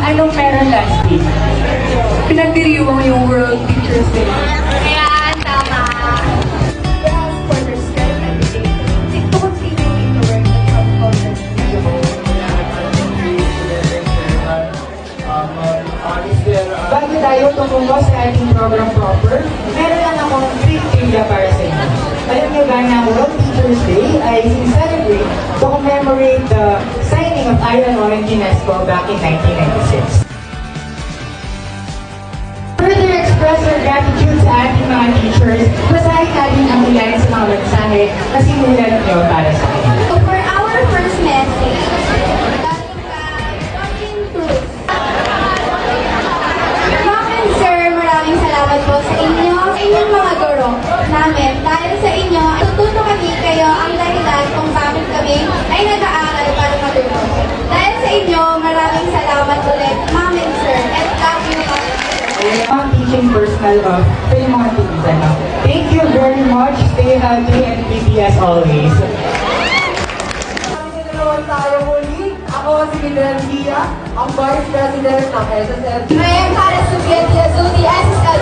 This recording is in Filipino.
Anong meron last week? Pinagdiriwang yung World Teachers Day. Ayan, tama. For their skill and dedication to continue to work on content. Bago tayo tumungo sa ating program proper, meron lang akong 3 trivia para sa inyo. Alam niyo ba na World Teachers Day ay sincelebrate to commemorate the signing of ILO and UNESCO back in 1996. Further express our gratitude sa ating mga teachers, basahin natin ang ilan sa mga mensahe na simulan niyo para sa akin. So for our first message, Ma'am and Sir, maraming salamat po sa inyo, sa inyong mga guro namin. Dahil sa inyo, tututo kami kayo ang dahilan kung bakit kami ay nag-aaral para matuto. Dahil sa inyo, maraming salamat ulit, Ma'am and Sir, and love you, Ma'am and Sir. Ang teaching personal of mga teachers. Thank you very much. Stay healthy and happy as always. Naman tayo muli. Ako si Mildred Dia, ang Vice President ng SSL. I am Paris Subiet Yazuli, SSL